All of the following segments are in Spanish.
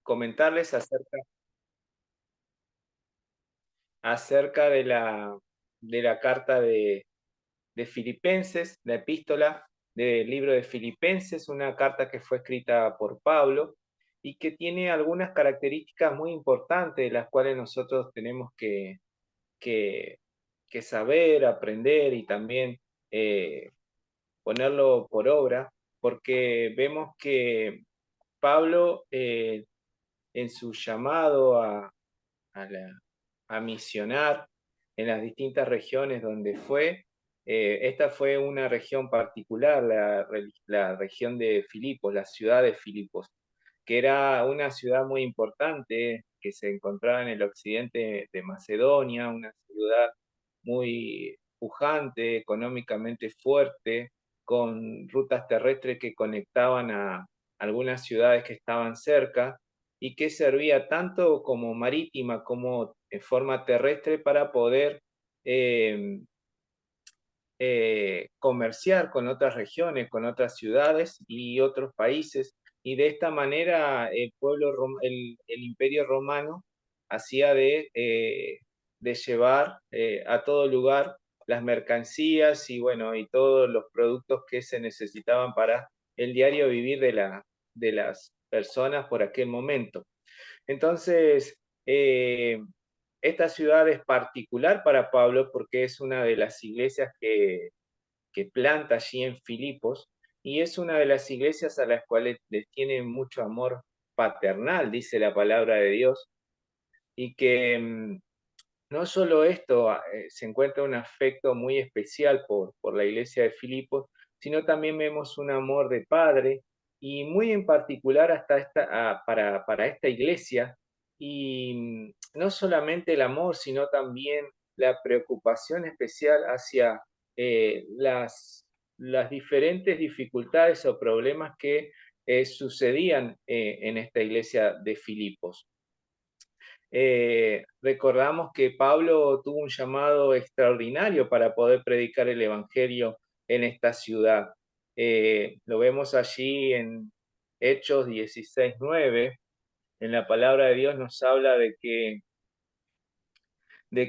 comentarles acerca de la carta de Filipenses, la epístola del libro de Filipenses, una carta que fue escrita por Pablo y que tiene algunas características muy importantes de las cuales nosotros tenemos que, que saber, aprender y también eh, ponerlo por obra, porque vemos que Pablo en su llamado a la- a misionar en las distintas regiones donde fue. Esta fue una región particular, la región de Filipos, la ciudad de Filipos, que era una ciudad muy importante que se encontraba en el occidente de Macedonia, una ciudad muy pujante, económicamente fuerte, con rutas terrestres que conectaban a algunas ciudades que estaban cerca y que servía tanto como marítima como en forma terrestre para poder eh, comerciar con otras regiones, con otras ciudades y otros países. Y de esta manera el imperio romano hacía de llevar a todo lugar las mercancías y bueno, y todos los productos que se necesitaban para el diario vivir de las personas por aquel momento. Entonces, esta ciudad es particular para Pablo porque es una de las iglesias que planta allí en Filipos y es una de las iglesias a las cuales les tiene mucho amor paternal, dice la palabra de Dios, y que no solo esto, se encuentra un afecto muy especial por la iglesia de Filipos, sino también vemos un amor de padre y muy en particular para esta iglesia. Y no solamente el amor, sino también la preocupación especial hacia las diferentes dificultades o problemas que sucedían en esta iglesia de Filipos. Recordamos que Pablo tuvo un llamado extraordinario para poder predicar el Evangelio en esta ciudad. Lo vemos allí en Hechos 16:9. En la palabra de Dios nos habla de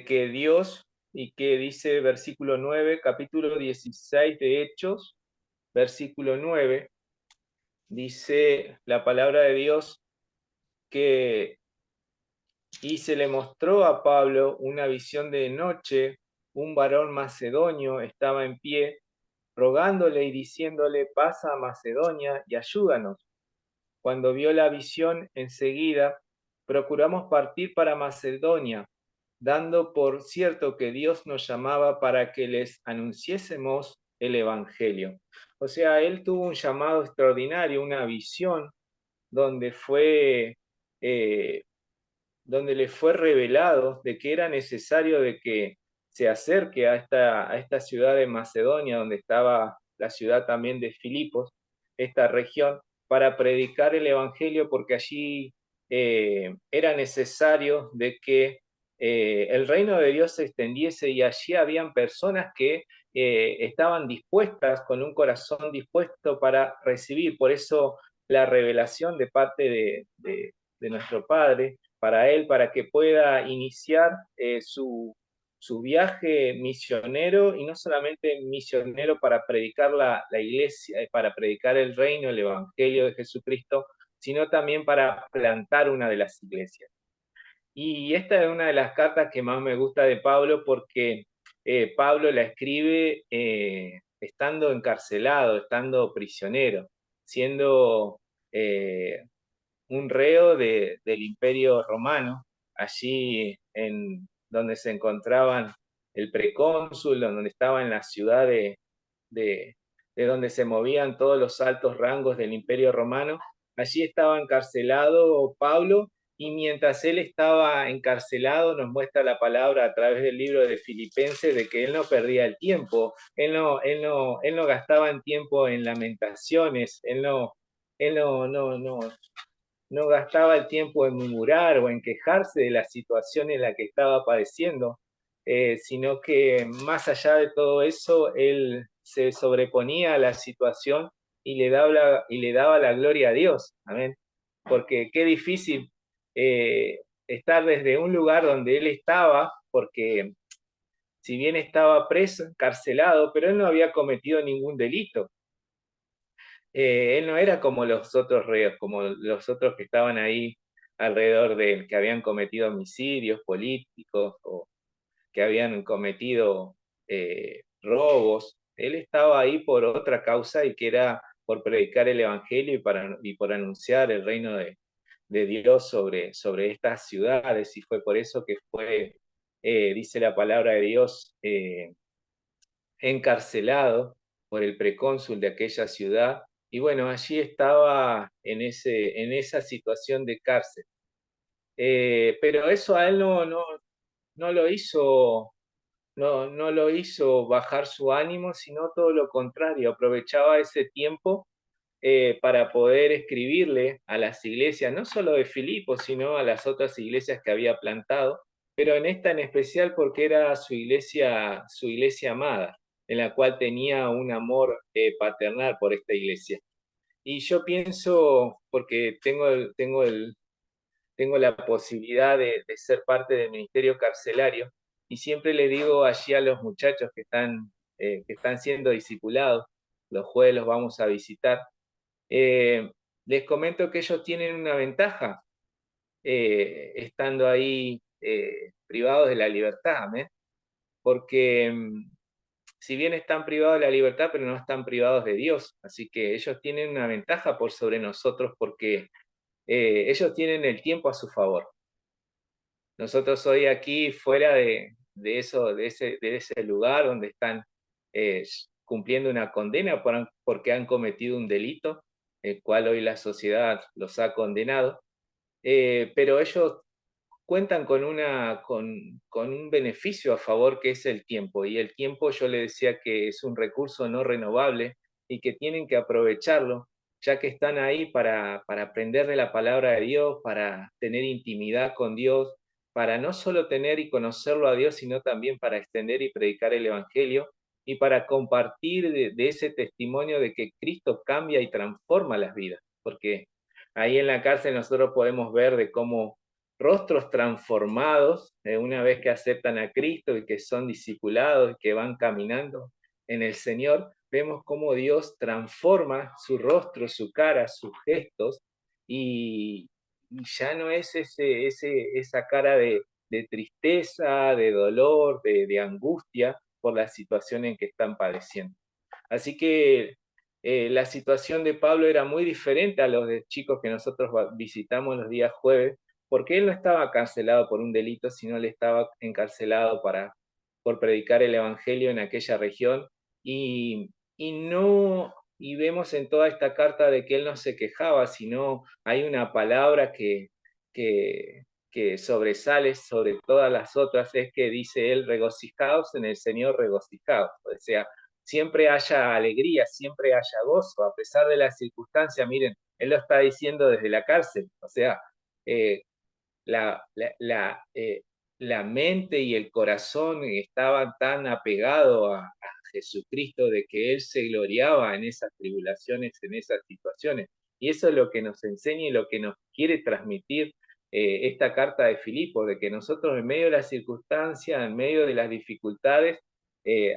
que Dios, y que dice versículo 9, capítulo 16 de Hechos, versículo 9, dice la palabra de Dios que y se le mostró a Pablo una visión de noche, un varón macedonio estaba en pie, rogándole y diciéndole, pasa a Macedonia y ayúdanos. Cuando vio la visión, enseguida procuramos partir para Macedonia, dando por cierto que Dios nos llamaba para que les anunciésemos el Evangelio. O sea, él tuvo un llamado extraordinario, una visión donde eh, le fue revelado de que era necesario de que se acerque a esta ciudad de Macedonia, donde estaba la ciudad también de Filipos, esta región, para predicar el Evangelio, porque allí era necesario de que el reino de Dios se extendiese y allí habían personas que estaban dispuestas, con un corazón dispuesto para recibir. Por eso la revelación de parte de nuestro Padre para él, para que pueda iniciar su viaje misionero, y no solamente misionero para predicar la iglesia, para predicar el reino, el evangelio de Jesucristo, sino también para plantar una de las iglesias. Y esta es una de las cartas que más me gusta de Pablo porque Pablo la escribe estando encarcelado, estando prisionero, siendo un reo del Imperio Romano, allí en donde se encontraban el precónsul, donde estaba en la ciudad de, de donde se movían todos los altos rangos del Imperio Romano. Allí estaba encarcelado Pablo, y mientras él estaba encarcelado nos muestra la palabra a través del libro de Filipenses de que él no perdía el tiempo, él no gastaba en tiempo en lamentaciones, él no gastaba el tiempo en murmurar o en quejarse de la situación en la que estaba padeciendo, sino que más allá de todo eso, él se sobreponía a la situación y le daba la gloria a Dios. Amén. porque qué difícil estar desde un lugar donde él estaba, porque si bien estaba preso, encarcelado, pero él no había cometido ningún delito. Él no era como los otros reos, como los otros que estaban ahí alrededor de él, que habían cometido homicidios políticos o que habían cometido robos. Él estaba ahí por otra causa y que era por predicar el Evangelio y por anunciar el reino de Dios sobre estas ciudades, y fue por eso que fue, dice la palabra de Dios, encarcelado por el precónsul de aquella ciudad, y bueno, allí estaba en esa situación de cárcel. Pero eso a él no lo hizo, no lo hizo bajar su ánimo, sino todo lo contrario, aprovechaba ese tiempo para poder escribirle a las iglesias, no solo de Filipo, sino a las otras iglesias que había plantado, pero en esta en especial porque era su iglesia amada, en la cual tenía un amor paternal por esta iglesia. Y yo pienso, porque tengo la posibilidad de ser parte del ministerio carcelario, y siempre le digo allí a los muchachos que están siendo discipulados, los jueves los vamos a visitar, eh, les comento que ellos tienen una ventaja estando ahí privados de la libertad, ¿eh? Porque si bien están privados de la libertad, pero no están privados de Dios, así que ellos tienen una ventaja por sobre nosotros porque ellos tienen el tiempo a su favor. Nosotros hoy aquí fuera de eso, de ese lugar donde están eh, cumpliendo una condena porque han cometido un delito, el cual hoy la sociedad los ha condenado, pero ellos cuentan con un beneficio a favor que es el tiempo. Y el tiempo yo le decía que es un recurso no renovable y que tienen que aprovecharlo, ya que están ahí para aprender de la palabra de Dios, para tener intimidad con Dios, para no solo tener y conocerlo a Dios, sino también para extender y predicar el Evangelio y para compartir de ese testimonio de que Cristo cambia y transforma las vidas. Porque ahí en la cárcel nosotros podemos ver de cómo rostros transformados una vez que aceptan a Cristo y que son discipulados y que van caminando en el Señor, vemos cómo Dios transforma su rostro, su cara, sus gestos, y, y ya no es esa cara de tristeza, de dolor, de angustia por la situación en que están padeciendo. Así que la situación de Pablo era muy diferente a los de chicos que nosotros visitamos los días jueves, porque él no estaba carcelado por un delito, sino él estaba encarcelado por predicar el Evangelio en aquella región. Y no, y vemos en toda esta carta de que él no se quejaba, sino hay una palabra que, que sobresale sobre todas las otras, es que dice él, regocijaos en el Señor, regocijaos. O sea, siempre haya alegría, siempre haya gozo, a pesar de las circunstancias. Miren, él lo está diciendo desde la cárcel, o sea, eh, la, la, la, eh, la mente y el corazón estaban tan apegados a Jesucristo de que Él se gloriaba en esas tribulaciones, en esas situaciones. Y eso es lo que nos enseña y lo que nos quiere transmitir esta carta de Filipo, de que nosotros en medio de las circunstancias, en medio de las dificultades,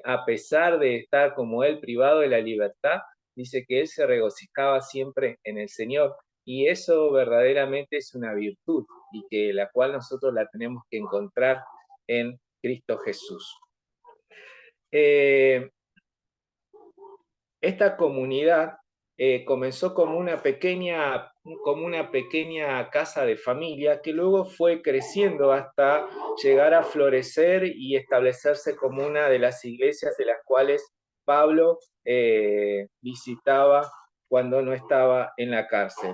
a pesar de estar como Él privado de la libertad, dice que Él se regocijaba siempre en el Señor. Y eso verdaderamente es una virtud y que la cual nosotros la tenemos que encontrar en Cristo Jesús. Esta comunidad comenzó como una pequeña casa de familia que luego fue creciendo hasta llegar a florecer y establecerse como una de las iglesias de las cuales Pablo visitaba cuando no estaba en la cárcel.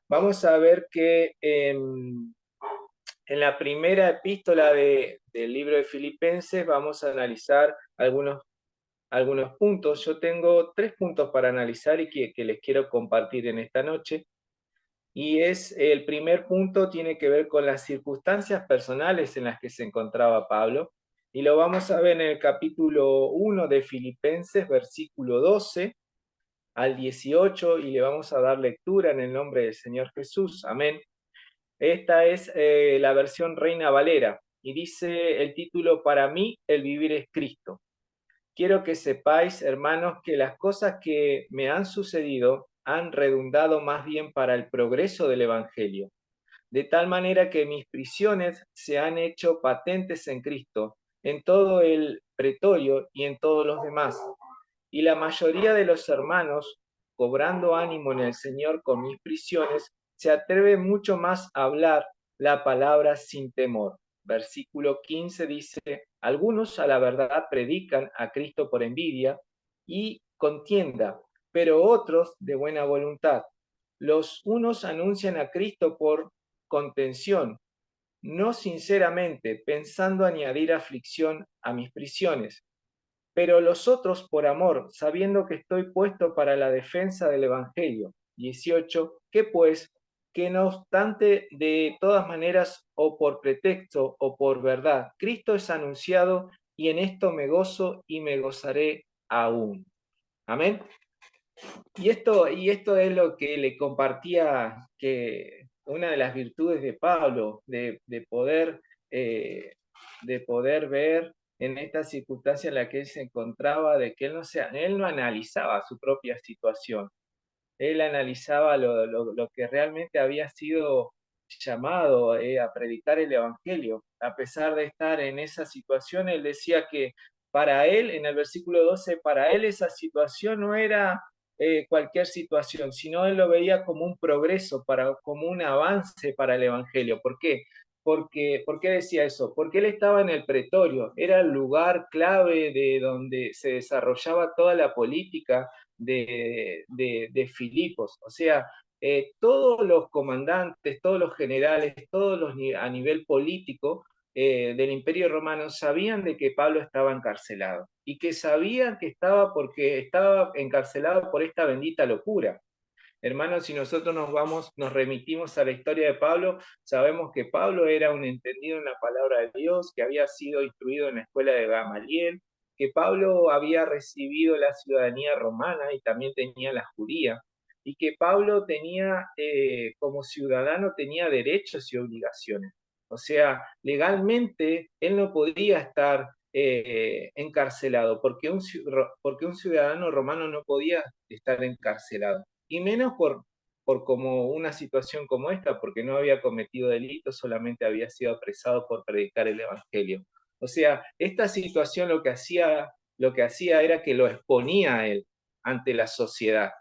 Vamos a ver que en la primera epístola del libro de Filipenses vamos a analizar algunos puntos. Yo tengo 3 puntos para analizar y que les quiero compartir en esta noche. Y el primer punto tiene que ver con las circunstancias personales en las que se encontraba Pablo. Y lo vamos a ver en el capítulo 1 de Filipenses, versículo 12, al 18 y le vamos a dar lectura en el nombre del Señor Jesús. Amén. Esta es la versión Reina Valera y dice el título: Para mí el vivir es Cristo. Quiero que sepáis, hermanos, que las cosas que me han sucedido han redundado más bien para el progreso del Evangelio, de tal manera que mis prisiones se han hecho patentes en Cristo, en todo el pretorio y en todos los demás. Y la mayoría de los hermanos, cobrando ánimo en el Señor con mis prisiones, se atreve mucho más a hablar la palabra sin temor. Versículo 15 dice: algunos a la verdad predican a Cristo por envidia y contienda, pero otros de buena voluntad. Los unos anuncian a Cristo por contención, no sinceramente, pensando añadir aflicción a mis prisiones, pero los otros por amor, sabiendo que estoy puesto para la defensa del Evangelio. 18. Que pues, que no obstante, de todas maneras, o por pretexto o por verdad, Cristo es anunciado, y en esto me gozo y me gozaré aún. Amén. Y esto es lo que le compartía, que una de las virtudes de Pablo, eh, de poder ver en esta circunstancia en la que él se encontraba, de que él no analizaba su propia situación, él analizaba lo que realmente había sido llamado a predicar el Evangelio. A pesar de estar en esa situación, él decía que para él, en el versículo 12, para él esa situación no era cualquier situación, sino él lo veía como un progreso, como un avance para el Evangelio. ¿Por qué? ¿Por qué decía eso? Porque él estaba en el pretorio, era el lugar clave de donde se desarrollaba toda la política de Filipos. O sea, todos los comandantes, todos los generales, a nivel político del Imperio Romano sabían de que Pablo estaba encarcelado y que sabían que porque estaba encarcelado por esta bendita locura. Hermanos, si nosotros nos remitimos a la historia de Pablo, sabemos que Pablo era un entendido en la palabra de Dios, que había sido instruido en la escuela de Gamaliel, que Pablo había recibido la ciudadanía romana y también tenía la judía, y que Pablo tenía, como ciudadano, tenía derechos y obligaciones. O sea, legalmente él no podía estar encarcelado, porque un ciudadano romano no podía estar encarcelado, y menos por como una situación como esta, porque no había cometido delitos, solamente había sido apresado por predicar el Evangelio. O sea, esta situación lo que hacía era que lo exponía a él ante la sociedad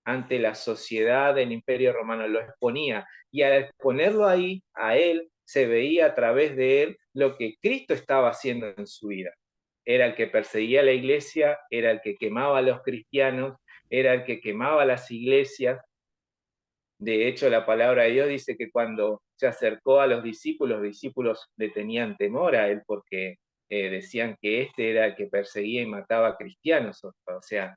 del Imperio Romano, lo exponía. Y al exponerlo ahí, a él, se veía a través de él lo que Cristo estaba haciendo en su vida. Era el que perseguía a la iglesia, era el que quemaba a los cristianos, era el que quemaba las iglesias. De hecho, la palabra de Dios dice que cuando se acercó a los discípulos le tenían temor a él, porque decían que este era el que perseguía y mataba a cristianos. O sea,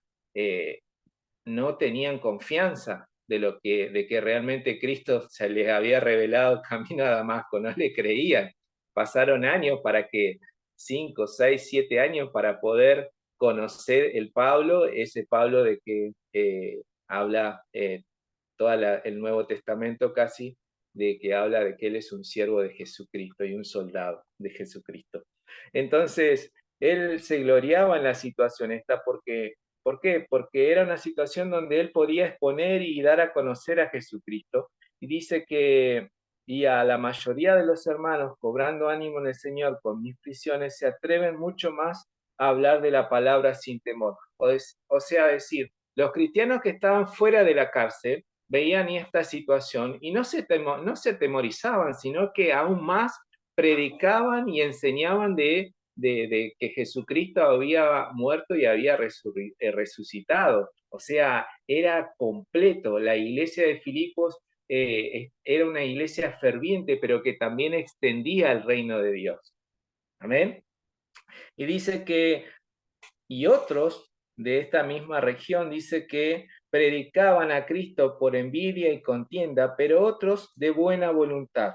no tenían confianza de que realmente Cristo se les había revelado camino a Damasco, no le creían. Pasaron años para que, 5, 6, 7 años para poder conocer ese Pablo de que habla todo el Nuevo Testamento casi, de que habla de que él es un siervo de Jesucristo y un soldado de Jesucristo. Entonces, él se gloriaba en la situación esta porque, ¿por qué? Porque era una situación donde él podía exponer y dar a conocer a Jesucristo. Y dice que, y a la mayoría de los hermanos, cobrando ánimo en el Señor con mis prisiones, se atreven mucho más a hablar de la palabra sin temor. O sea, decir, los cristianos que estaban fuera de la cárcel veían esta situación y no se temorizaban, sino que aún más predicaban y enseñaban de que Jesucristo había muerto y había resucitado. O sea, era completo. La iglesia de Filipos era una iglesia ferviente, pero que también extendía el reino de Dios. Amén. Y dice que, y otros de esta misma región, dice que predicaban a Cristo por envidia y contienda, pero otros de buena voluntad.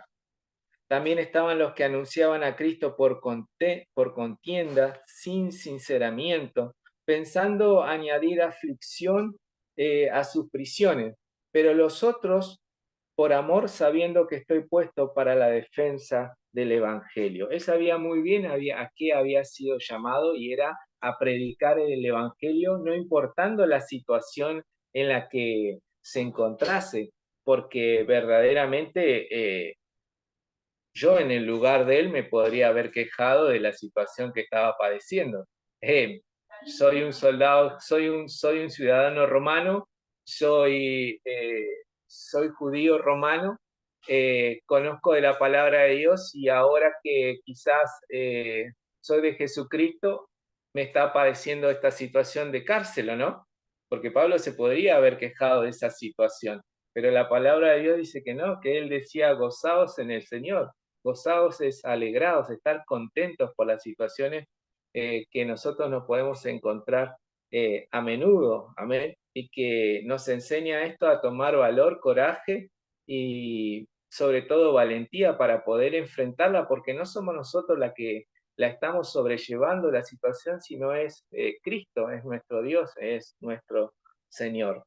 También estaban los que anunciaban a Cristo por contienda, sin sinceramiento, pensando añadir aflicción a sus prisiones, pero los otros por amor, sabiendo que estoy puesto para la defensa del Evangelio. Él sabía muy bien a qué había sido llamado y era a predicar el Evangelio, no importando la situación en la que se encontrase, porque verdaderamente yo en el lugar de él me podría haber quejado de la situación que estaba padeciendo. Eh, soy un soldado, soy un ciudadano romano, soy judío romano, conozco de la palabra de Dios y ahora que quizás soy de Jesucristo, me está padeciendo esta situación de cárcel, ¿o no? Porque Pablo se podría haber quejado de esa situación, pero la palabra de Dios dice que no, que él decía gozaos en el Señor. Gozados es alegrados, estar contentos por las situaciones que nosotros nos podemos encontrar a menudo, amén, y que nos enseña esto a tomar valor, coraje y sobre todo valentía para poder enfrentarla, porque no somos nosotros la que la estamos sobrellevando la situación, sino es Cristo, es nuestro Dios, es nuestro Señor.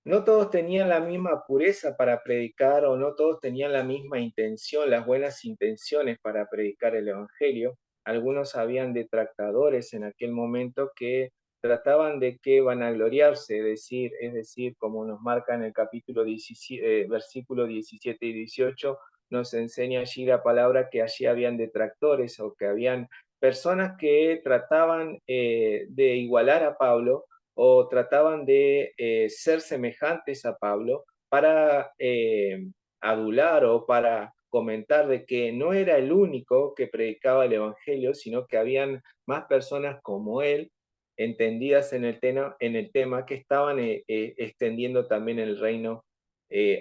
No todos tenían la misma pureza para predicar o no todos tenían la misma intención, las buenas intenciones para predicar el Evangelio. Algunos habían detractadores en aquel momento que trataban de que vanagloriarse, es decir, como nos marca en el capítulo 17, versículo 17 y 18, nos enseña allí la palabra que allí habían detractores o que habían personas que trataban de igualar a Pablo o trataban de ser semejantes a Pablo para adular o para comentar de que no era el único que predicaba el Evangelio, sino que habían más personas como él, entendidas en el tema que estaban extendiendo también el reino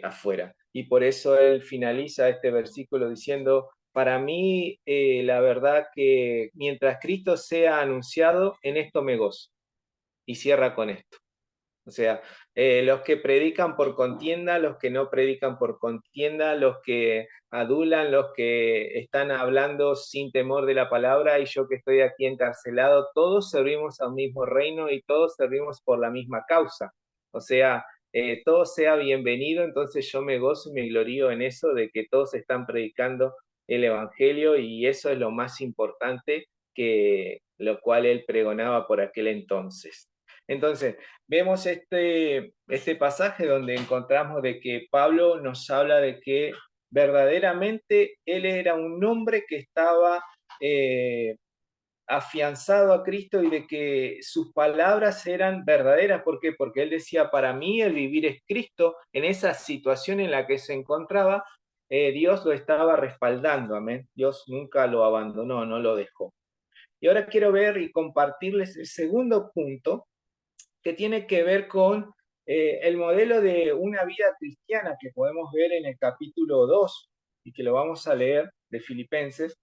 afuera. Y por eso él finaliza este versículo diciendo, para mí la verdad que mientras Cristo sea anunciado, en esto me gozo. Y cierra con esto. O sea, los que predican por contienda, los que no predican por contienda, los que adulan, los que están hablando sin temor de la palabra y yo que estoy aquí encarcelado, todos servimos al mismo reino y todos servimos por la misma causa. O sea, todo sea bienvenido, entonces yo me gozo y me glorío en eso de que todos están predicando el Evangelio y eso es lo más importante que lo cual él pregonaba por aquel entonces. Entonces, vemos este pasaje donde encontramos de que Pablo nos habla de que verdaderamente él era un hombre que estaba afianzado a Cristo y de que sus palabras eran verdaderas. ¿Por qué? Porque él decía, para mí el vivir es Cristo. En esa situación en la que se encontraba, Dios lo estaba respaldando, amén. Dios nunca lo abandonó, no lo dejó. Y ahora quiero ver y compartirles el segundo punto que tiene que ver con el modelo de una vida cristiana que podemos ver en el capítulo 2 y que lo vamos a leer de Filipenses.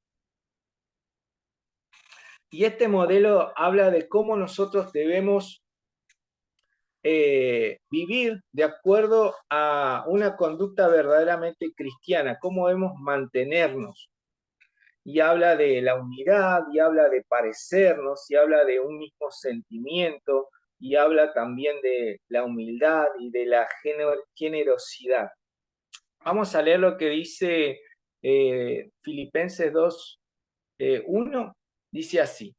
Y este modelo habla de cómo nosotros debemos vivir de acuerdo a una conducta verdaderamente cristiana, cómo debemos mantenernos. Y habla de la unidad, y habla de parecernos, y habla de un mismo sentimiento, y habla también de la humildad y de la generosidad. Vamos a leer lo que dice Filipenses 2, 1, dice así.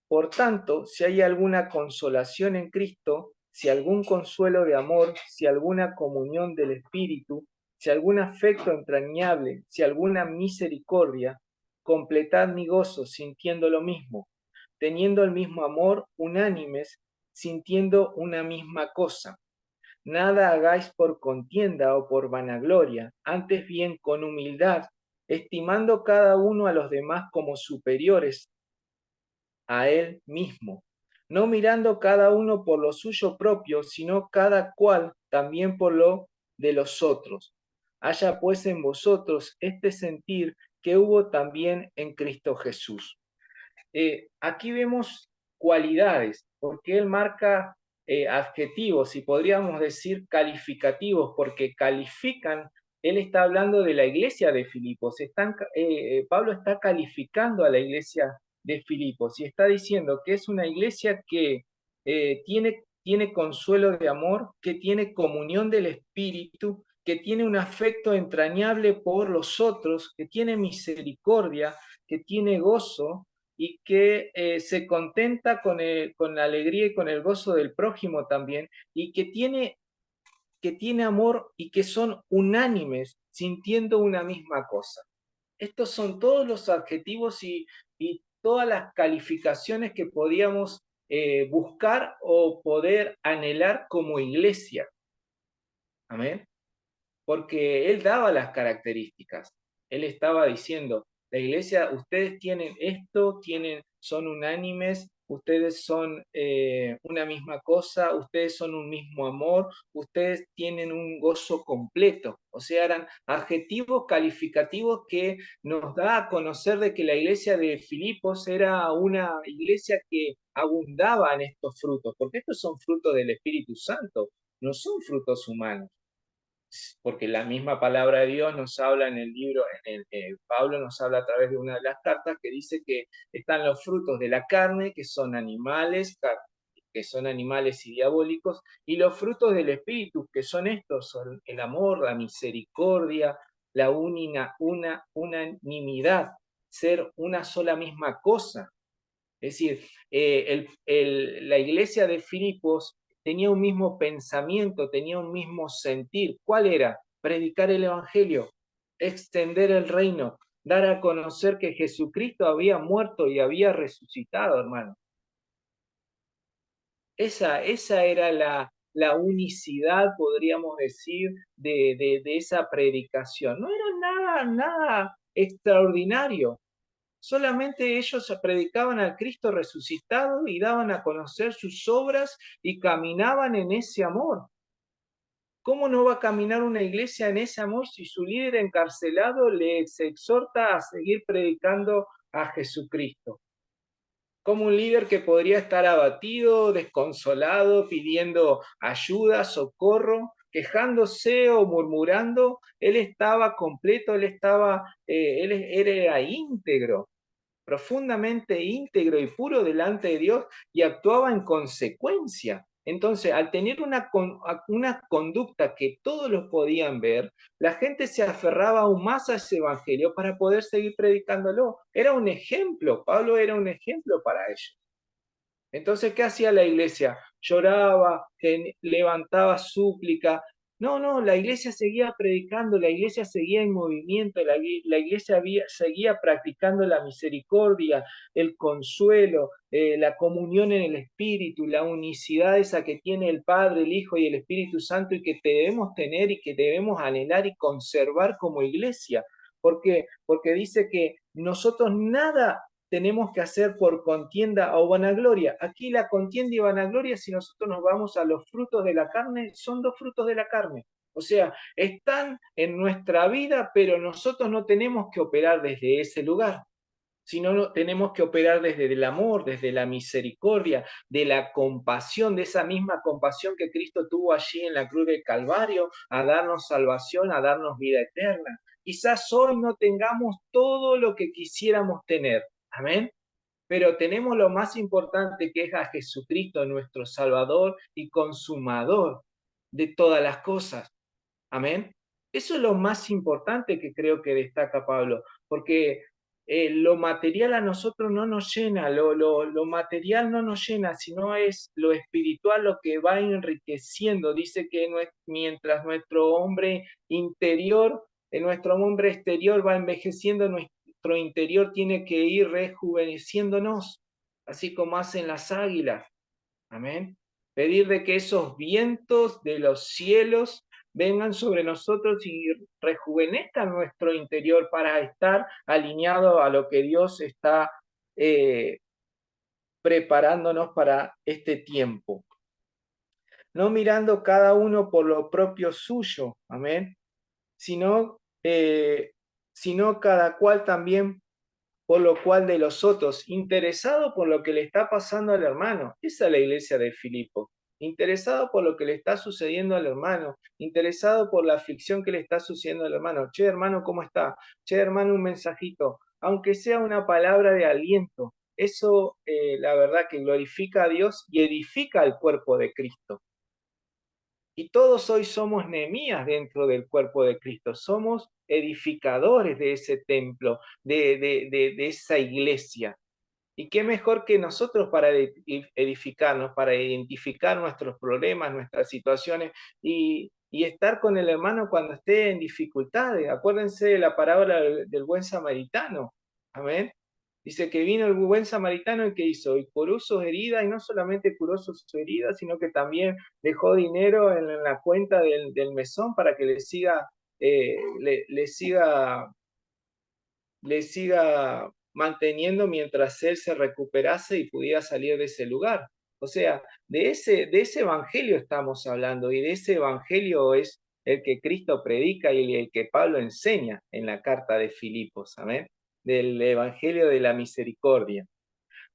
Por tanto, si hay alguna consolación en Cristo, si algún consuelo de amor, si alguna comunión del Espíritu, si algún afecto entrañable, si alguna misericordia, completad mi gozo sintiendo lo mismo, teniendo el mismo amor, unánimes, sintiendo una misma cosa. Nada hagáis por contienda o por vanagloria, antes bien con humildad, estimando cada uno a los demás como superiores a él mismo, no mirando cada uno por lo suyo propio, sino cada cual también por lo de los otros. Haya pues en vosotros este sentir que hubo también en Cristo Jesús. Aquí vemos cualidades, porque él marca adjetivos y podríamos decir calificativos, porque califican él está hablando de la iglesia de Filipos. Pablo está calificando a la iglesia de Filipos y está diciendo que es una iglesia que tiene consuelo de amor, que tiene comunión del Espíritu, que tiene un afecto entrañable por los otros, que tiene misericordia, que tiene gozo y que se contenta con la alegría y con el gozo del prójimo también, y que tiene amor y que son unánimes, sintiendo una misma cosa. Estos son todos los adjetivos y todas las calificaciones que podíamos buscar o poder anhelar como iglesia. Amén. Porque él daba las características. Él estaba diciendo, la iglesia, ustedes tienen esto, son unánimes, ustedes son una misma cosa, ustedes son un mismo amor, ustedes tienen un gozo completo. O sea, eran adjetivos calificativos que nos da a conocer de que la iglesia de Filipos era una iglesia que abundaba en estos frutos, porque estos son frutos del Espíritu Santo, no son frutos humanos, porque la misma palabra de Dios nos habla en el libro, Pablo nos habla a través de una de las cartas que dice que están los frutos de la carne, que son animales y diabólicos, y los frutos del Espíritu, que son estos, son el amor, la misericordia, la unanimidad, ser una sola misma cosa. Es decir, la iglesia de Filipos tenía un mismo pensamiento, tenía un mismo sentir. ¿Cuál era? Predicar el Evangelio, extender el reino, dar a conocer que Jesucristo había muerto y había resucitado, hermano. Esa era la unicidad, podríamos decir, de esa predicación. No era nada extraordinario. Solamente ellos predicaban al Cristo resucitado y daban a conocer sus obras y caminaban en ese amor. ¿Cómo no va a caminar una iglesia en ese amor si su líder encarcelado les exhorta a seguir predicando a Jesucristo? Como un líder que podría estar abatido, desconsolado, pidiendo ayuda, socorro, quejándose o murmurando, él estaba completo, él era íntegro, profundamente íntegro y puro delante de Dios y actuaba en consecuencia. Entonces, al tener una conducta que todos los podían ver, la gente se aferraba aún más a ese evangelio para poder seguir predicándolo. Era un ejemplo, Pablo era un ejemplo para ellos. Entonces, ¿qué hacía la iglesia? Lloraba, levantaba súplica. No, la iglesia seguía predicando, la iglesia seguía en movimiento, la iglesia seguía practicando la misericordia, el consuelo, la comunión en el Espíritu, la unicidad esa que tiene el Padre, el Hijo y el Espíritu Santo y que debemos tener y que debemos anhelar y conservar como iglesia. ¿Por qué? Porque dice que nosotros nada tenemos que hacer por contienda o vanagloria. Aquí la contienda y vanagloria, si nosotros nos vamos a los frutos de la carne, son dos frutos de la carne. O sea, están en nuestra vida, pero nosotros no tenemos que operar desde ese lugar, sino tenemos que operar desde el amor, desde la misericordia, de la compasión, de esa misma compasión que Cristo tuvo allí en la cruz del Calvario, a darnos salvación, a darnos vida eterna. Quizás hoy no tengamos todo lo que quisiéramos tener, amén, pero tenemos lo más importante, que es a Jesucristo, nuestro Salvador y consumador de todas las cosas. Amén. Eso es lo más importante que creo que destaca Pablo, porque lo material a nosotros no nos llena, lo material no nos llena, sino es lo espiritual lo que va enriqueciendo. Dice que mientras nuestro hombre interior, nuestro hombre exterior va envejeciendo, nuestro interior tiene que ir rejuveneciéndonos, así como hacen las águilas. Amén. Pedir de que esos vientos de los cielos vengan sobre nosotros y rejuvenezcan nuestro interior para estar alineado a lo que Dios está eh, preparándonos para este tiempo. No mirando cada uno por lo propio suyo, amén, sino, sino cada cual también por lo cual de los otros, interesado por lo que le está pasando al hermano. Esa es la iglesia de Filipos. interesado por lo que le está sucediendo al hermano, interesado por la aflicción que le está sucediendo al hermano. Che, hermano, ¿cómo está? Che, hermano, un mensajito, aunque sea una palabra de aliento. Eso, la verdad, que glorifica a Dios y edifica al cuerpo de Cristo. Y todos hoy somos Nehemías dentro del cuerpo de Cristo, somos edificadores de ese templo, de esa iglesia. Y qué mejor que nosotros para edificarnos, para identificar nuestros problemas, nuestras situaciones y estar con el hermano cuando esté en dificultades. Acuérdense de la parábola del buen samaritano. Amén. Dice que vino el buen samaritano y que hizo, y curó sus heridas, y no solamente curó sus heridas, sino que también dejó dinero en la cuenta del mesón para que le siga manteniendo mientras él se recuperase y pudiera salir de ese lugar. O sea, de ese evangelio estamos hablando, y de ese evangelio es el que Cristo predica y el que Pablo enseña en la carta de Filipos, amén, del evangelio de la misericordia.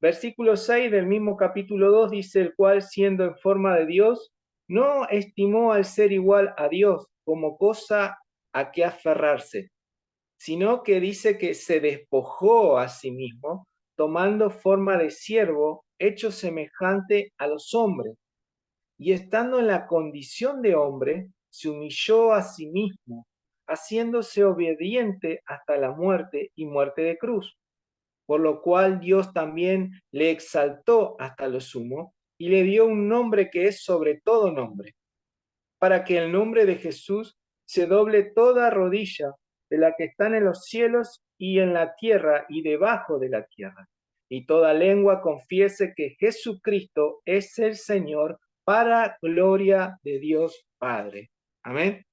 Versículo 6 del mismo capítulo 2 dice: el cual, siendo en forma de Dios, no estimó al ser igual a Dios como cosa a que aferrarse, sino que dice que se despojó a sí mismo, tomando forma de siervo, hecho semejante a los hombres, y estando en la condición de hombre, se humilló a sí mismo, haciéndose obediente hasta la muerte y muerte de cruz, por lo cual Dios también le exaltó hasta lo sumo y le dio un nombre que es sobre todo nombre, para que el nombre de Jesús se doble toda rodilla de la que están en los cielos y en la tierra y debajo de la tierra, y toda lengua confiese que Jesucristo es el Señor, para gloria de Dios Padre. Amén.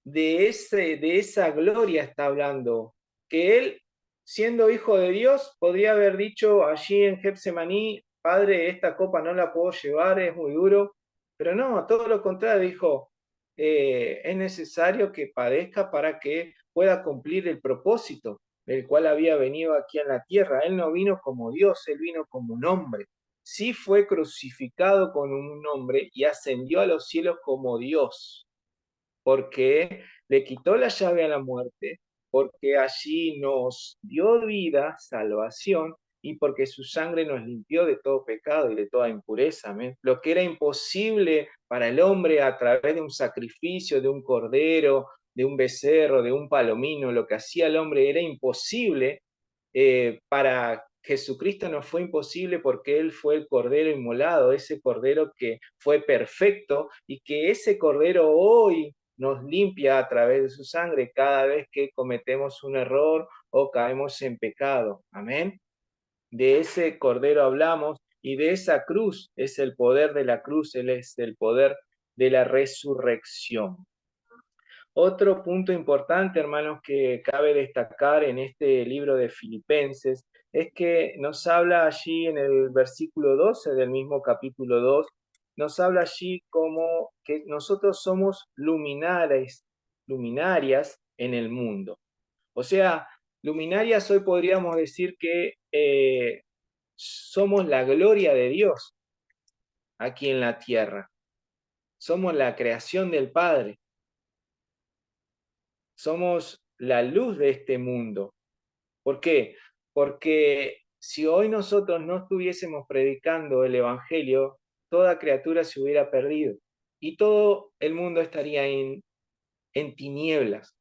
De esa gloria está hablando, que él, siendo hijo de Dios, podría haber dicho allí en Getsemaní: Padre, esta copa no la puedo llevar, es muy duro. Pero no, todo lo contrario, dijo: es necesario que padezca para que pueda cumplir el propósito del cual había venido aquí en la tierra. Él no vino como Dios, él vino como un hombre. Sí fue crucificado con un hombre y ascendió a los cielos como Dios, porque le quitó la llave a la muerte, porque allí nos dio vida, salvación, y porque su sangre nos limpió de todo pecado y de toda impureza. ¿Amén? Lo que era imposible para el hombre a través de un sacrificio, de un cordero, de un becerro, de un palomino, lo que hacía el hombre era imposible. Para Jesucristo no fue imposible, porque Él fue el cordero inmolado, ese cordero que fue perfecto, y que ese cordero hoy nos limpia a través de su sangre cada vez que cometemos un error o caemos en pecado. Amén. De ese cordero hablamos, y de esa cruz es el poder de la cruz, Él es el poder de la resurrección. Otro punto importante, hermanos, que cabe destacar en este libro de Filipenses es que nos habla allí en el versículo 12 del mismo capítulo 2, nos habla allí como que nosotros somos luminarias en el mundo. O sea, luminarias hoy podríamos decir que somos la gloria de Dios aquí en la tierra. Somos la creación del Padre. Somos la luz de este mundo. ¿Por qué? Porque si hoy nosotros no estuviésemos predicando el Evangelio, toda criatura se hubiera perdido y todo el mundo estaría en tinieblas.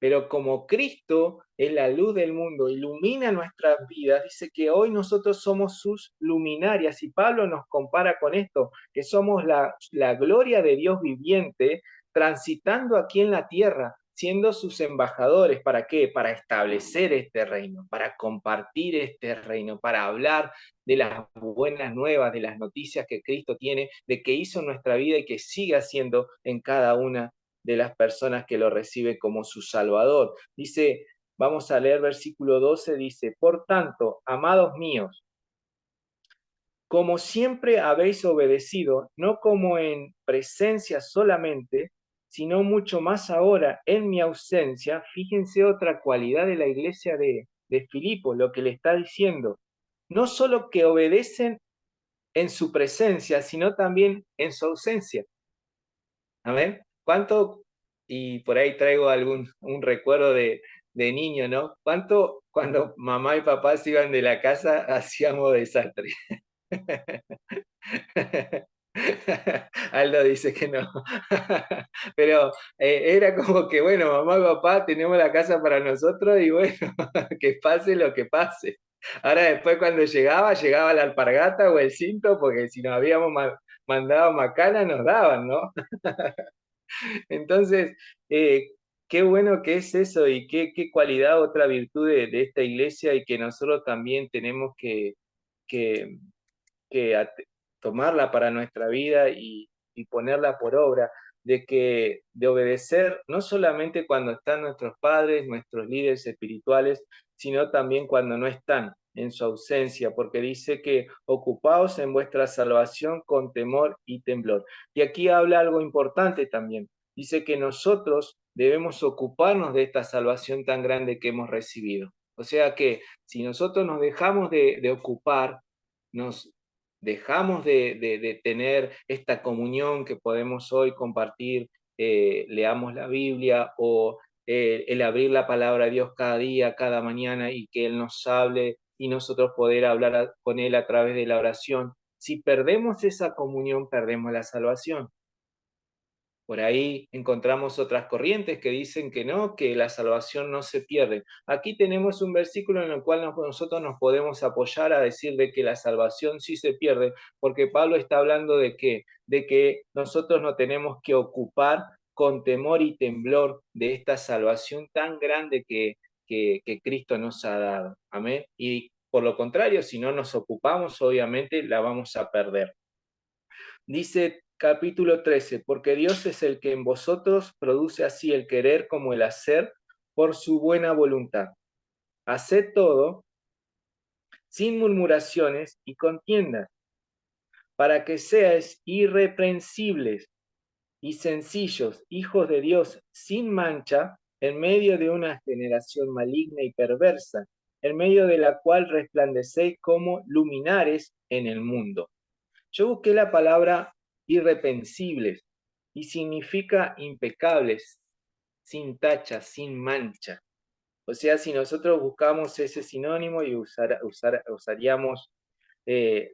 Pero como Cristo es la luz del mundo, ilumina nuestras vidas, dice que hoy nosotros somos sus luminarias, y Pablo nos compara con esto, que somos la gloria de Dios viviente, transitando aquí en la tierra, siendo sus embajadores. ¿Para qué? Para establecer este reino, para compartir este reino, para hablar de las buenas nuevas, de las noticias que Cristo tiene, de que hizo en nuestra vida y que sigue haciendo en cada una de las personas que lo recibe como su Salvador. Dice, vamos a leer versículo 12, dice: por tanto, amados míos, como siempre habéis obedecido, no como en presencia solamente, sino mucho más ahora en mi ausencia. Fíjense otra cualidad de la iglesia de Filipos, lo que le está diciendo: no solo que obedecen en su presencia, sino también en su ausencia. Amén. ¿Cuánto, y por ahí traigo un recuerdo de niño, ¿no? ¿Cuánto cuando mamá y papá se iban de la casa hacíamos desastre? Aldo dice que no. Pero era como que, bueno, mamá y papá tenemos la casa para nosotros y bueno, que pase lo que pase. Ahora después cuando llegaba la alpargata o el cinto, porque si nos habíamos mandado macana nos daban, ¿no? Entonces, qué bueno que es eso y qué cualidad, otra virtud de esta iglesia y que nosotros también tenemos que, que tomarla para nuestra vida y ponerla por obra, de obedecer no solamente cuando están nuestros padres, nuestros líderes espirituales, sino también cuando no están en su ausencia, porque dice que ocupaos en vuestra salvación con temor y temblor. Y aquí habla algo importante también. Dice que nosotros debemos ocuparnos de esta salvación tan grande que hemos recibido. O sea que si nosotros nos dejamos de ocupar, nos dejamos de tener esta comunión que podemos hoy compartir, leamos la Biblia o el abrir la palabra de Dios cada día, cada mañana y que Él nos hable y nosotros poder hablar con Él a través de la oración. Si perdemos esa comunión, perdemos la salvación. Por ahí encontramos otras corrientes que dicen que no, que la salvación no se pierde. Aquí tenemos un versículo en el cual nosotros nos podemos apoyar a decir de que la salvación sí se pierde, porque Pablo está hablando de que nosotros no tenemos que ocupar con temor y temblor de esta salvación tan grande que Cristo nos ha dado. Amén. Y por lo contrario, si no nos ocupamos, obviamente la vamos a perder. Dice capítulo 13, porque Dios es el que en vosotros produce así el querer como el hacer por su buena voluntad. Haced todo sin murmuraciones y contiendas, para que seáis irreprensibles y sencillos, hijos de Dios sin mancha, en medio de una generación maligna y perversa, en medio de la cual resplandecéis como luminares en el mundo. Yo busqué la palabra irreprensibles y significa impecables, sin tacha, sin mancha. O sea, si nosotros buscamos ese sinónimo y usaríamos eh,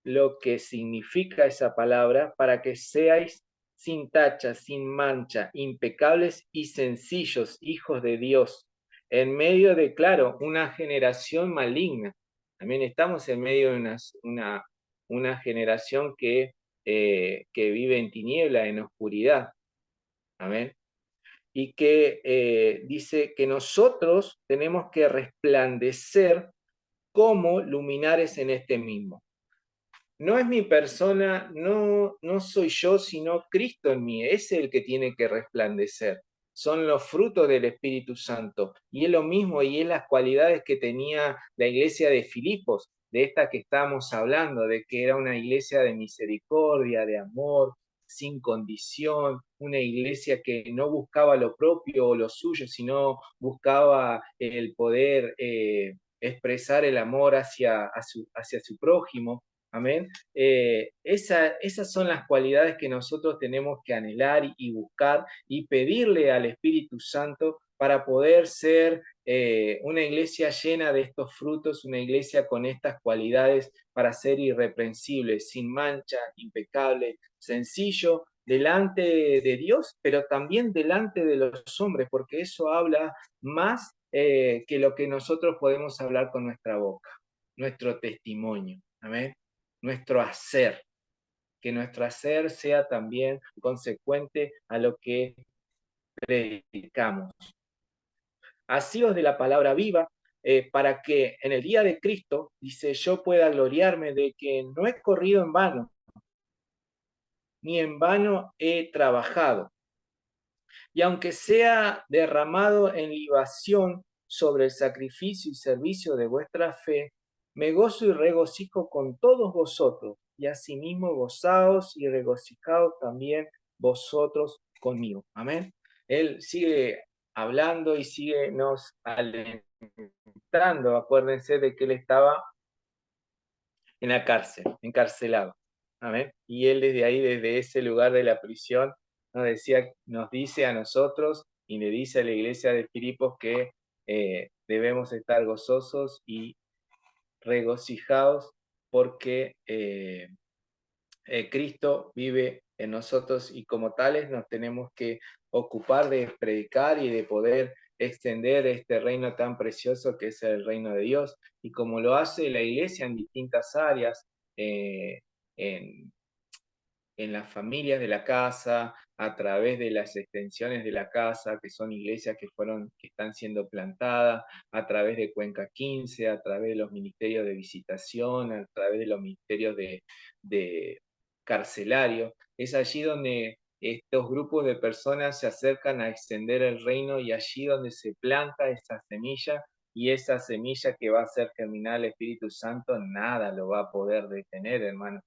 lo que significa esa palabra para que seáis sin tacha, sin mancha, impecables y sencillos, hijos de Dios, en medio de, claro, una generación maligna. También estamos en medio de una generación que vive en tiniebla, en oscuridad. Amén. Y que dice que nosotros tenemos que resplandecer como luminares en este mismo. No es mi persona, no soy yo, sino Cristo en mí. Es el que tiene que resplandecer. Son los frutos del Espíritu Santo. Y es lo mismo, y es las cualidades que tenía la iglesia de Filipos, de esta que estamos hablando, de que era una iglesia de misericordia, de amor, sin condición, una iglesia que no buscaba lo propio o lo suyo, sino buscaba el poder expresar el amor hacia su prójimo. Amén. Esas son las cualidades que nosotros tenemos que anhelar y buscar y pedirle al Espíritu Santo para poder ser una iglesia llena de estos frutos, una iglesia con estas cualidades para ser irreprensible, sin mancha, impecable, sencillo, delante de Dios, pero también delante de los hombres, porque eso habla más que lo que nosotros podemos hablar con nuestra boca, nuestro testimonio. Amén. Nuestro hacer, que nuestro hacer sea también consecuente a lo que predicamos. Asíos de la palabra viva, para que en el día de Cristo, dice, yo pueda gloriarme de que no he corrido en vano, ni en vano he trabajado. Y aunque sea derramado en libación sobre el sacrificio y servicio de vuestra fe, me gozo y regocijo con todos vosotros, y asimismo gozaos y regocijaos también vosotros conmigo. Amén. Él sigue hablando y sigue nos alentando. Acuérdense de que él estaba en la cárcel, encarcelado. Amén. Y él desde ahí, desde ese lugar de la prisión, nos dice a nosotros y le dice a la iglesia de Filipos que debemos estar gozosos y regocijados porque Cristo vive en nosotros y como tales nos tenemos que ocupar de predicar y de poder extender este reino tan precioso que es el reino de Dios. Y como lo hace la iglesia en distintas áreas, eh, en, en las familias de la casa, a través de las extensiones de la casa, que son iglesias que están siendo plantadas, a través de Cuenca 15, a través de los ministerios de visitación, a través de los ministerios de carcelarios. Es allí donde estos grupos de personas se acercan a extender el reino y allí donde se planta esa semilla y esa semilla que va a hacer germinar el Espíritu Santo, nada lo va a poder detener, hermano.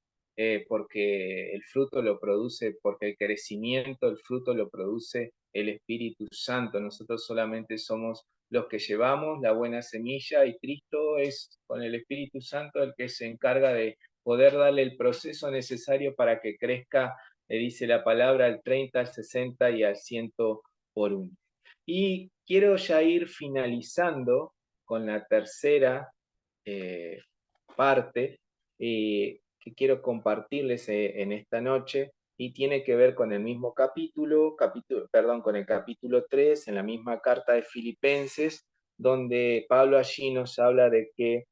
Porque el fruto lo produce, porque el crecimiento, el fruto lo produce el Espíritu Santo. Nosotros solamente somos los que llevamos la buena semilla y Cristo es con el Espíritu Santo el que se encarga de poder darle el proceso necesario para que crezca, dice la palabra, al 30, al 60 y al 100 por uno. Y quiero ya ir finalizando con la tercera parte que quiero compartirles en esta noche y tiene que ver con el mismo con el capítulo 3, en la misma carta de Filipenses, donde Pablo allí nos habla de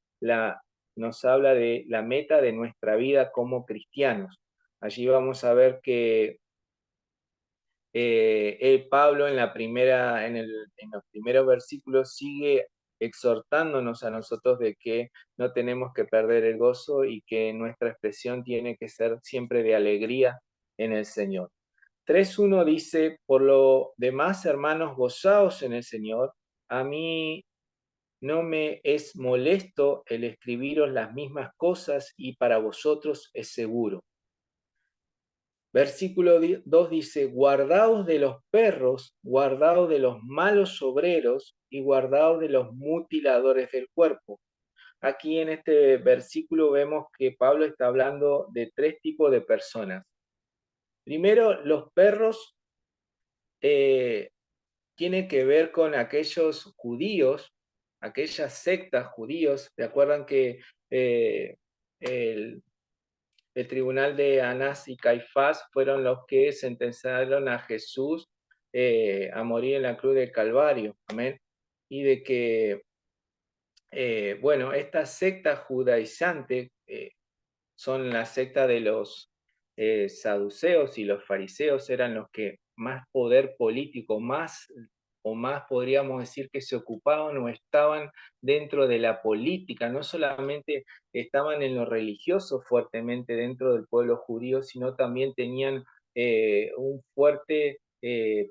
nos habla de la meta de nuestra vida como cristianos. Allí vamos a ver que Pablo en los primeros versículos sigue exhortándonos a nosotros de que no tenemos que perder el gozo y que nuestra expresión tiene que ser siempre de alegría en el Señor. 3.1 dice, por lo demás, hermanos, gozaos en el Señor. A mí no me es molesto el escribiros las mismas cosas y para vosotros es seguro. Versículo 2 dice, guardaos de los perros, guardaos de los malos obreros y guardaos de los mutiladores del cuerpo. Aquí en este versículo vemos que Pablo está hablando de tres tipos de personas. Primero, los perros tiene que ver con aquellos judíos, aquellas sectas judíos. ¿Se acuerdan que el tribunal de Anás y Caifás fueron los que sentenciaron a Jesús a morir en la cruz del Calvario? Amén. Y de que, bueno, esta secta judaizante son la secta de los saduceos y los fariseos, eran los que más poder político, más podríamos decir que se ocupaban o estaban dentro de la política, no solamente estaban en lo religioso fuertemente dentro del pueblo judío, sino también tenían un fuerte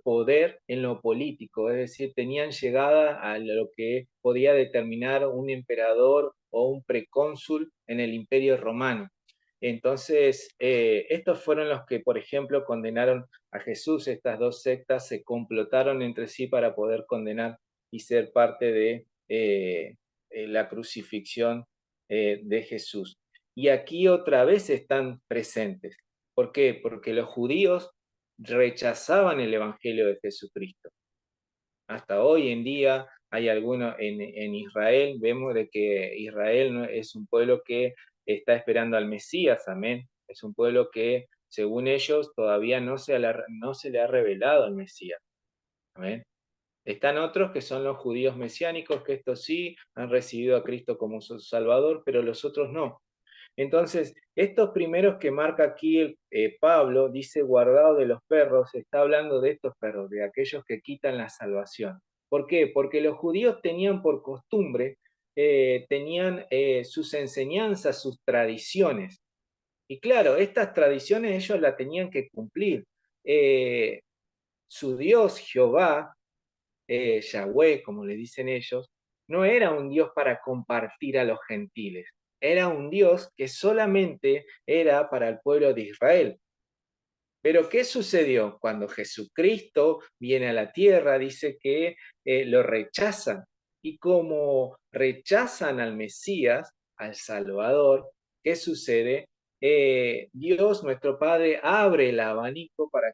poder en lo político, es decir, tenían llegada a lo que podía determinar un emperador o un precónsul en el imperio romano. Entonces, estos fueron los que, por ejemplo, condenaron a Jesús. Estas dos sectas se complotaron entre sí para poder condenar y ser parte de la crucifixión de Jesús. Y aquí otra vez están presentes. ¿Por qué? Porque los judíos rechazaban el Evangelio de Jesucristo. Hasta hoy en día hay algunos en Israel, vemos de que Israel no, es un pueblo que está esperando al Mesías, amén. Es un pueblo que, según ellos, todavía no se le ha revelado al Mesías, amén. Están otros que son los judíos mesiánicos, que estos sí han recibido a Cristo como su Salvador, pero los otros no. Entonces, estos primeros que marca aquí Pablo, dice guardado de los perros, está hablando de estos perros, de aquellos que quitan la salvación. ¿Por qué? Porque los judíos tenían por costumbre, tenían sus enseñanzas, sus tradiciones. Y claro, estas tradiciones ellos las tenían que cumplir. Su Dios, Jehová, Yahweh, como le dicen ellos, no era un Dios para compartir a los gentiles, era un Dios que solamente era para el pueblo de Israel. Pero ¿qué sucedió? Cuando Jesucristo viene a la tierra, dice que lo rechazan. Y como rechazan al Mesías, al Salvador, ¿qué sucede? Dios, nuestro Padre, abre el abanico para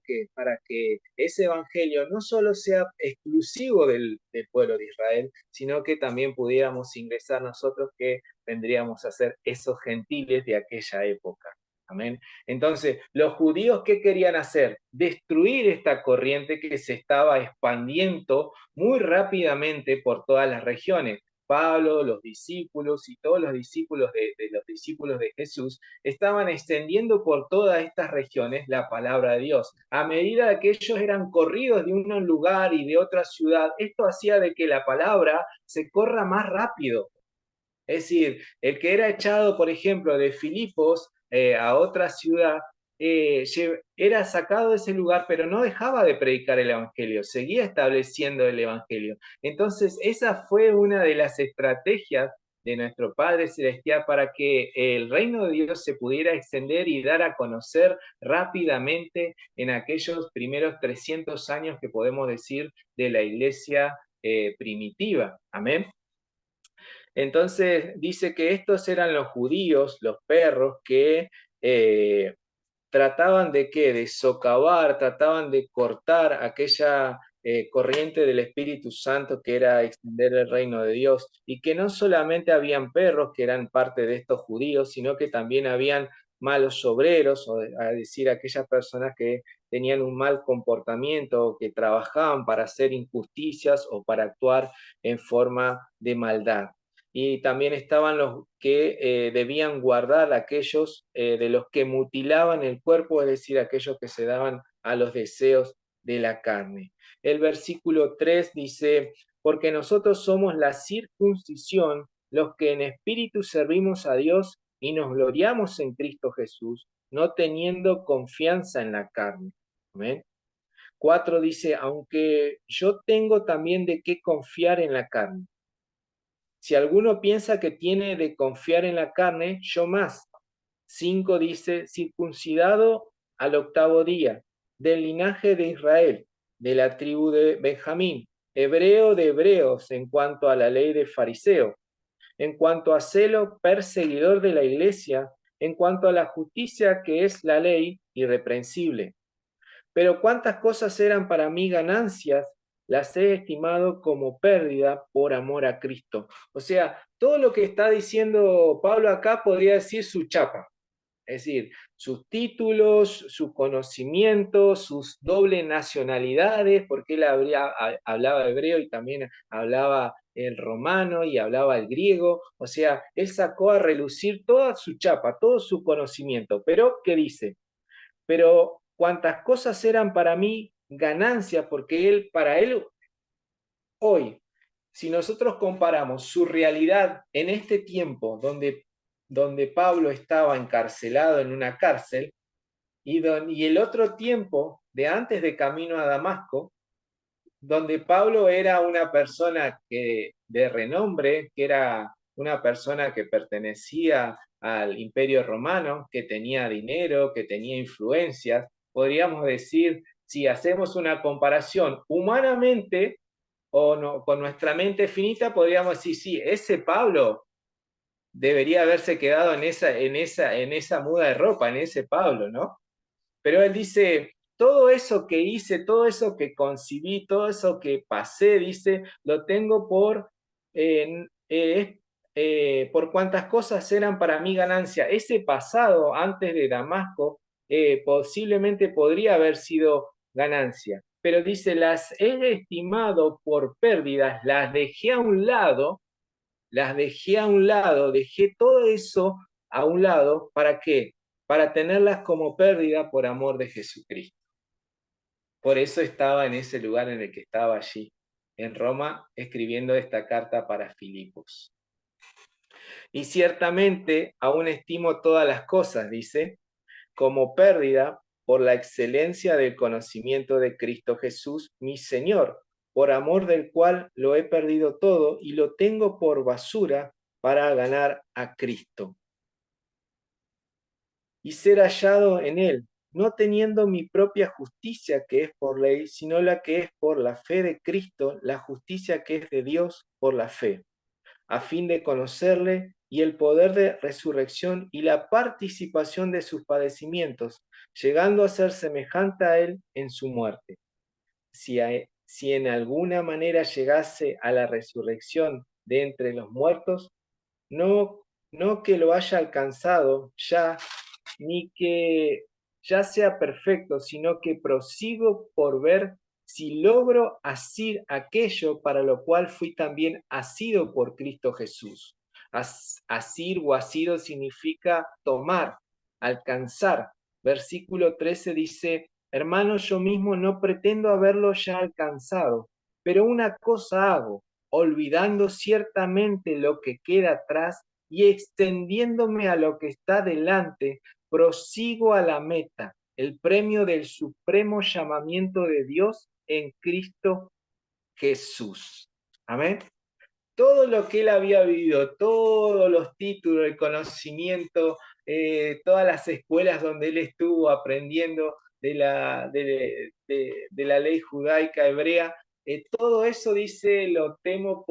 que ese evangelio no solo sea exclusivo del pueblo de Israel, sino que también pudiéramos ingresar nosotros que vendríamos a ser esos gentiles de aquella época. Amén. Entonces, los judíos, ¿qué querían hacer? Destruir esta corriente que se estaba expandiendo muy rápidamente por todas las regiones. Pablo, los discípulos y todos los discípulos de los discípulos de Jesús estaban extendiendo por todas estas regiones la palabra de Dios. A medida que ellos eran corridos de un lugar y de otra ciudad, esto hacía de que la palabra se corra más rápido. Es decir, el que era echado, por ejemplo, de Filipos a otra ciudad, era sacado de ese lugar, pero no dejaba de predicar el Evangelio, seguía estableciendo el Evangelio. Entonces, esa fue una de las estrategias de nuestro Padre Celestial para que el reino de Dios se pudiera extender y dar a conocer rápidamente en aquellos primeros 300 años que podemos decir de la iglesia primitiva. Amén. Entonces dice que estos eran los judíos, los perros, que trataban de qué, de socavar, trataban de cortar aquella corriente del Espíritu Santo que era extender el reino de Dios, y que no solamente habían perros que eran parte de estos judíos, sino que también habían malos obreros, o a decir, aquellas personas que tenían un mal comportamiento, o que trabajaban para hacer injusticias o para actuar en forma de maldad. Y también estaban los que debían guardar aquellos de los que mutilaban el cuerpo, es decir, aquellos que se daban a los deseos de la carne. El versículo 3 dice, porque nosotros somos la circuncisión, los que en espíritu servimos a Dios y nos gloriamos en Cristo Jesús, no teniendo confianza en la carne. ¿Amén? 4 dice, aunque yo tengo también de qué confiar en la carne. Si alguno piensa que tiene de confiar en la carne, yo más. 5 dice, circuncidado al 8º día, del linaje de Israel, de la tribu de Benjamín, hebreo de hebreos en cuanto a la ley de fariseo, en cuanto a celo, perseguidor de la iglesia, en cuanto a la justicia que es la ley, irreprensible. Pero cuántas cosas eran para mí ganancias, las he estimado como pérdida por amor a Cristo. O sea, todo lo que está diciendo Pablo acá podría decir su chapa. Es decir, sus títulos, su conocimiento, sus doble nacionalidades, porque él hablaba hebreo y también hablaba el romano y hablaba el griego. O sea, él sacó a relucir toda su chapa, todo su conocimiento. Pero, ¿qué dice? Pero cuantas cosas eran para mí ganancia, porque para él hoy, si nosotros comparamos su realidad en este tiempo donde Pablo estaba encarcelado en una cárcel y el otro tiempo de antes de camino a Damasco, donde Pablo era una persona de renombre, que era una persona que pertenecía al Imperio Romano, que tenía dinero, que tenía influencias, podríamos decir, si hacemos una comparación humanamente o no, con nuestra mente finita, podríamos decir, sí, ese Pablo debería haberse quedado en esa muda de ropa, en ese Pablo, ¿no? Pero él dice, todo eso que hice, todo eso que concibí, todo eso que pasé, dice, lo tengo por cuantas cosas eran para mí ganancia. Ese pasado antes de Damasco posiblemente podría haber sido ganancia, pero dice, las he estimado por pérdidas, dejé a un lado, dejé todo eso a un lado, ¿para qué? Para tenerlas como pérdida por amor de Jesucristo. Por eso estaba en ese lugar en el que estaba allí, en Roma, escribiendo esta carta para Filipos. Y ciertamente aún estimo todas las cosas, dice, como pérdida por la excelencia del conocimiento de Cristo Jesús, mi Señor, por amor del cual lo he perdido todo y lo tengo por basura para ganar a Cristo y ser hallado en él, no teniendo mi propia justicia que es por ley, sino la que es por la fe de Cristo, la justicia que es de Dios por la fe, a fin de conocerle y el poder de resurrección y la participación de sus padecimientos, llegando a ser semejante a él en su muerte. Si en alguna manera llegase a la resurrección de entre los muertos, no, no que lo haya alcanzado ya, ni que ya sea perfecto, sino que prosigo por ver si logro asir aquello para lo cual fui también asido por Cristo Jesús. Asir o asido significa tomar, alcanzar. Versículo 13 dice, hermanos, yo mismo no pretendo haberlo ya alcanzado, pero una cosa hago, olvidando ciertamente lo que queda atrás y extendiéndome a lo que está delante, prosigo a la meta, el premio del supremo llamamiento de Dios en Cristo Jesús. Amén. Todo lo que él había vivido, todos los títulos, el conocimiento, todas las escuelas donde él estuvo aprendiendo de la ley judaica hebrea, todo eso dice, lo temo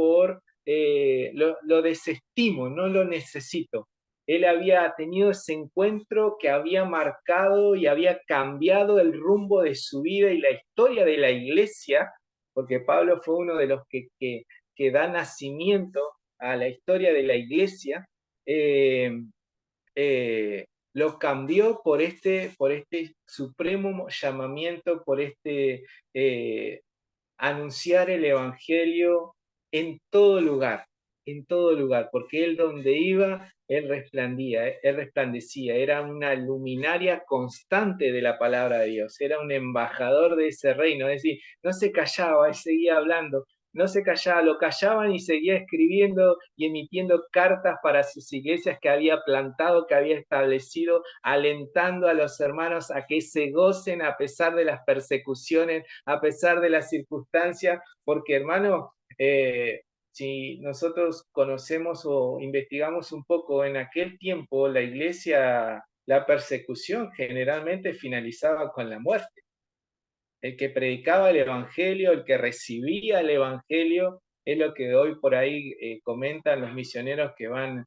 lo desestimo, no lo necesito. Él había tenido ese encuentro que había marcado y había cambiado el rumbo de su vida y la historia de la iglesia, porque Pablo fue uno de los que da nacimiento a la historia de la iglesia, eh, lo cambió por este supremo llamamiento, por eh, anunciar el Evangelio en todo lugar, porque él donde iba, él resplandecía, era una luminaria constante de la palabra de Dios, era un embajador de ese reino, es decir, no se callaba, él seguía hablando, no se callaba, lo callaban y seguía escribiendo y emitiendo cartas para sus iglesias que había plantado, que había establecido, alentando a los hermanos a que se gocen a pesar de las persecuciones, a pesar de las circunstancias, porque hermano, si nosotros conocemos o investigamos un poco en aquel tiempo, la iglesia, la persecución generalmente finalizaba con la muerte. El que predicaba el evangelio, el que recibía el evangelio, es lo que hoy por ahí comentan los misioneros que van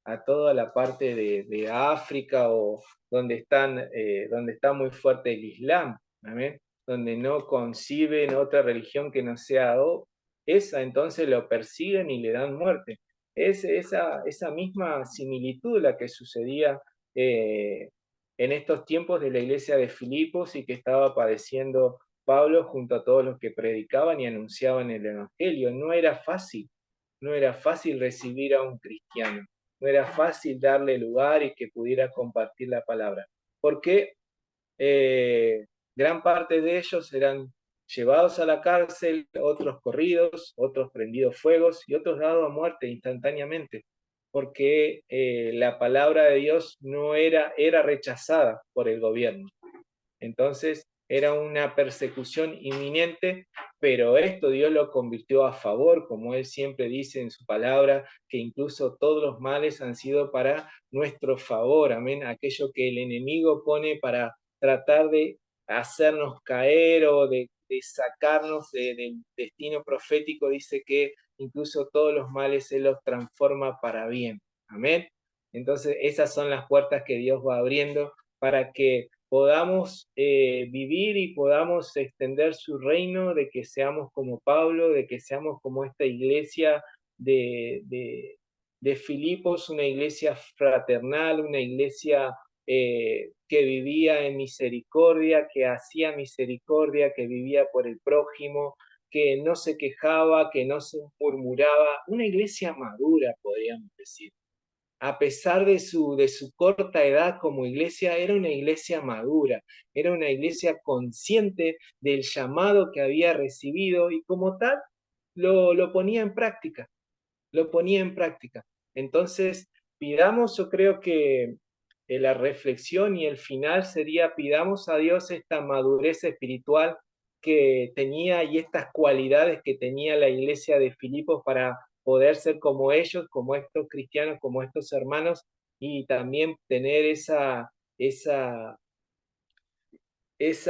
a toda la parte de África o donde está muy fuerte el Islam, ¿amén? Donde no conciben otra religión que no sea esa, entonces lo persiguen y le dan muerte. Es esa misma similitud la que sucedía eh, en estos tiempos de la iglesia de Filipos y que estaba padeciendo Pablo junto a todos los que predicaban y anunciaban el Evangelio. No era fácil recibir a un cristiano, no era fácil darle lugar y que pudiera compartir la palabra, porque gran parte de ellos eran llevados a la cárcel, otros corridos, otros prendidos fuegos y otros dados a muerte instantáneamente, porque la palabra de Dios no era rechazada por el gobierno. Entonces era una persecución inminente, pero esto Dios lo convirtió a favor, como Él siempre dice en su palabra, que incluso todos los males han sido para nuestro favor, amén, aquello que el enemigo pone para tratar de hacernos caer o de sacarnos del destino profético, dice que incluso todos los males Él los transforma para bien, amén. Entonces esas son las puertas que Dios va abriendo para que podamos vivir y podamos extender su reino, de que seamos como Pablo, de que seamos como esta iglesia de, de, de Filipos, una iglesia fraternal, una iglesia que vivía en misericordia, que hacía misericordia, que vivía por el prójimo, que no se quejaba, que no se murmuraba, una iglesia madura, podríamos decir a pesar de su corta edad como iglesia, era una iglesia madura, era una iglesia consciente del llamado que había recibido y como tal lo ponía en práctica, lo ponía en práctica. Entonces, pidamos, yo creo que la reflexión y el final sería, pidamos a Dios esta madurez espiritual que tenía y estas cualidades que tenía la iglesia de Filipos para poder ser como ellos, como estos cristianos, como estos hermanos, y también tener esa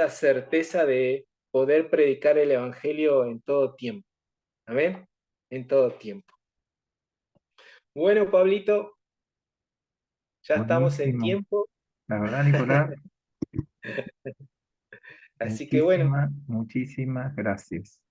certeza de poder predicar el Evangelio en todo tiempo. Amén. En todo tiempo. Bueno, Pablito, ya estamos en Buenísimo. tiempo, La verdad, Nicolás, así que bueno, muchísimas gracias.